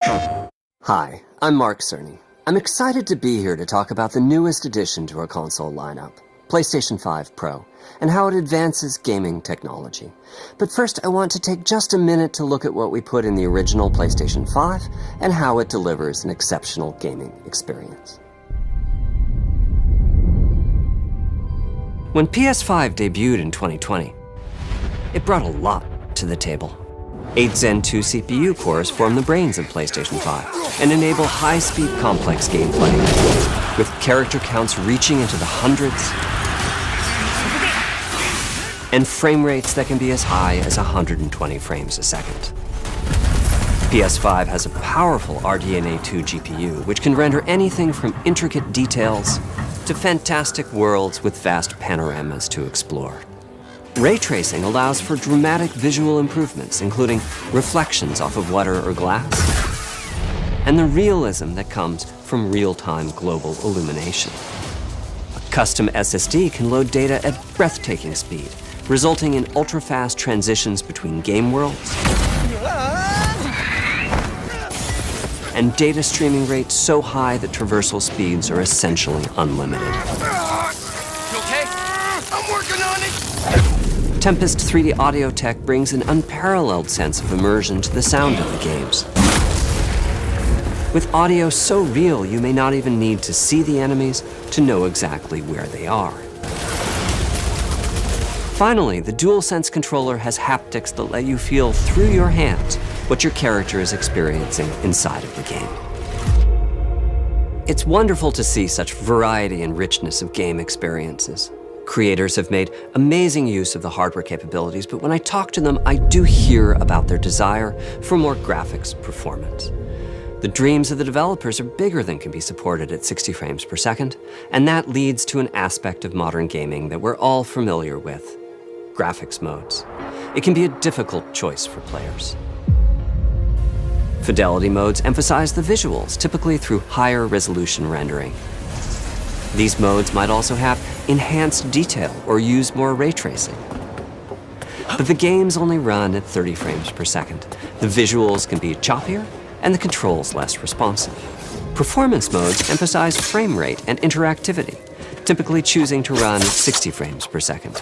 Hi, I'm Mark Cerny. I'm excited to be here to talk about the newest addition to our console lineup, PlayStation 5 Pro, and how it advances gaming technology. But first, I want to take just a minute to look at what we put in the original PlayStation 5 and how it delivers an exceptional gaming experience. When PS5 debuted in 2020, it brought a lot to the table. 8 Zen 2 CPU cores form the brains of PlayStation 5 and enable high-speed complex gameplay, with character counts reaching into the hundreds and frame rates that can be as high as 120 frames a second. PS5 has a powerful RDNA 2 GPU, which can render anything from intricate details to fantastic worlds with vast panoramas to explore. Ray tracing allows for dramatic visual improvements, including reflections off of water or glass, and the realism that comes from real-time global illumination. A custom SSD can load data at breathtaking speed, resulting in ultra-fast transitions between game worlds and data streaming rates so high that traversal speeds are essentially unlimited. You okay? I'm working on it! Tempest 3D audio tech brings an unparalleled sense of immersion to the sound of the games. With audio so real, you may not even need to see the enemies to know exactly where they are. Finally, the DualSense controller has haptics that let you feel through your hands what your character is experiencing inside of the game. It's wonderful to see such variety and richness of game experiences. Creators have made amazing use of the hardware capabilities, but when I talk to them, I do hear about their desire for more graphics performance. The dreams of the developers are bigger than can be supported at 60 frames per second, and that leads to an aspect of modern gaming that we're all familiar with: graphics modes. It can be a difficult choice for players. Fidelity modes emphasize the visuals, typically through higher resolution rendering. These modes might also have enhanced detail or use more ray tracing. But the games only run at 30 frames per second. The visuals can be choppier and the controls less responsive. Performance modes emphasize frame rate and interactivity, typically choosing to run at 60 frames per second,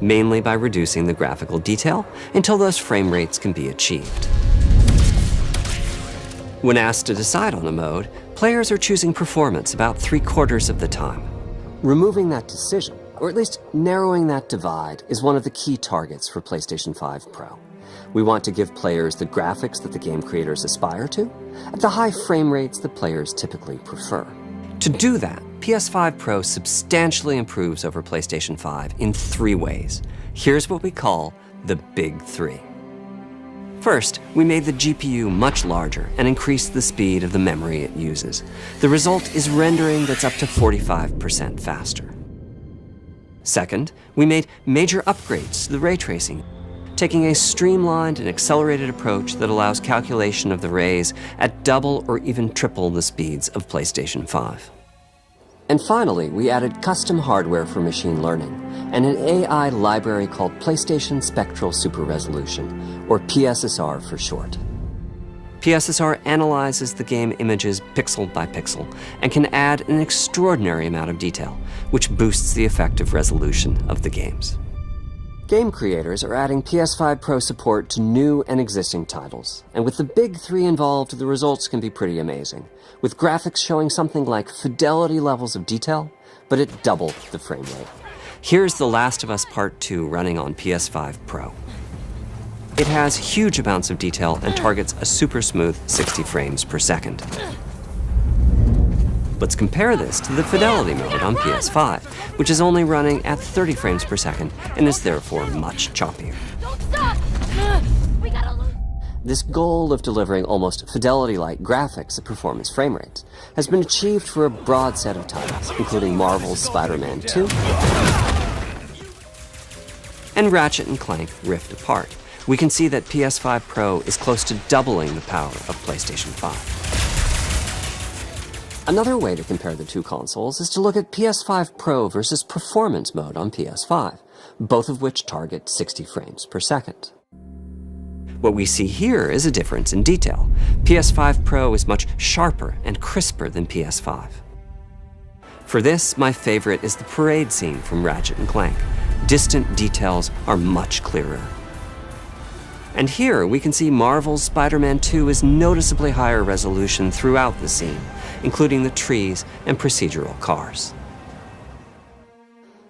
mainly by reducing the graphical detail until those frame rates can be achieved. When asked to decide on a mode, players are choosing performance about 3/4 of the time. Removing that decision, or at least narrowing that divide, is one of the key targets for PlayStation 5 Pro. We want to give players the graphics that the game creators aspire to, at the high frame rates that players typically prefer. To do that, PS5 Pro substantially improves over PlayStation 5 in 3 ways. Here's what we call the Big 3. First, we made the GPU much larger and increased the speed of the memory it uses. The result is rendering that's up to 45% faster. Second, we made major upgrades to the ray tracing, taking a streamlined and accelerated approach that allows calculation of the rays at double or even triple the speeds of PlayStation 5. And finally, we added custom hardware for machine learning and an AI library called PlayStation Spectral Super Resolution, or PSSR for short. PSSR analyzes the game images pixel by pixel and can add an extraordinary amount of detail, which boosts the effective resolution of the games. Game creators are adding PS5 Pro support to new and existing titles, and with the Big 3 involved, the results can be pretty amazing, with graphics showing something like Fidelity levels of detail, but at double the frame rate. Here's The Last of Us Part 2 running on PS5 Pro. It has huge amounts of detail and targets a super smooth 60 frames per second. Let's compare this to the Fidelity mode on PS5, which is only running at 30 frames per second and is therefore much choppier. Don't stop! We gotta lose. This goal of delivering almost Fidelity-like graphics at performance frame rates has been achieved for a broad set of titles, including Marvel's Spider-Man 2 and Ratchet & Clank Rift Apart. We can see that PS5 Pro is close to doubling the power of PlayStation 5. Another way to compare the two consoles is to look at PS5 Pro versus Performance mode on PS5, both of which target 60 frames per second. What we see here is a difference in detail. PS5 Pro is much sharper and crisper than PS5. For this, my favorite is the parade scene from Ratchet & Clank. Distant details are much clearer. And here we can see Marvel's Spider-Man 2 is noticeably higher resolution throughout the scene, including the trees and procedural cars.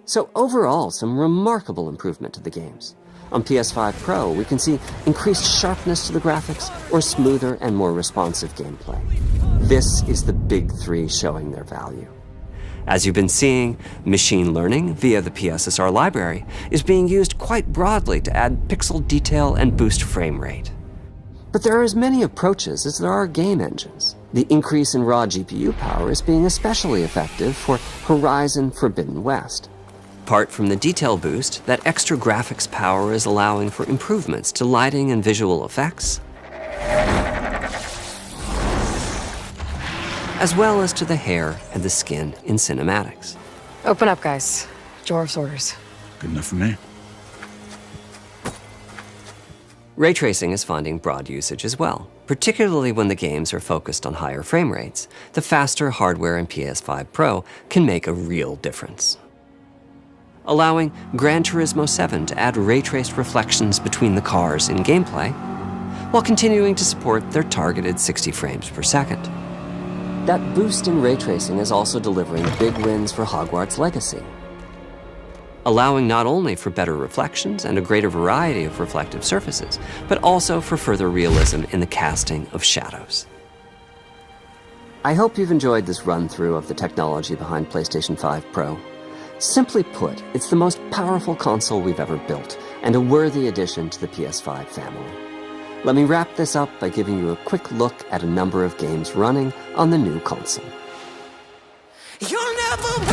So overall, some remarkable improvement to the games. On PS5 Pro, we can see increased sharpness to the graphics or smoother and more responsive gameplay. This is the big three showing their value. As you've been seeing, machine learning via the PSSR library is being used quite broadly to add pixel detail and boost frame rate. But there are as many approaches as there are game engines. The increase in raw GPU power is being especially effective for Horizon Forbidden West. Apart from the detail boost, that extra graphics power is allowing for improvements to lighting and visual effects, as well as to the hair and the skin in cinematics. Open up, guys. Jorv's orders. Good enough for me. Ray tracing is finding broad usage as well, particularly when the games are focused on higher frame rates. The faster hardware in PS5 Pro can make a real difference. Allowing Gran Turismo 7 to add ray-traced reflections between the cars in gameplay, while continuing to support their targeted 60 frames per second. That boost in ray tracing is also delivering big wins for Hogwarts Legacy, allowing not only for better reflections and a greater variety of reflective surfaces, but also for further realism in the casting of shadows. I hope you've enjoyed this run-through of the technology behind PlayStation 5 Pro. Simply put, it's the most powerful console we've ever built, and a worthy addition to the PS5 family. Let me wrap this up by giving you a quick look at a number of games running on the new console. You'll never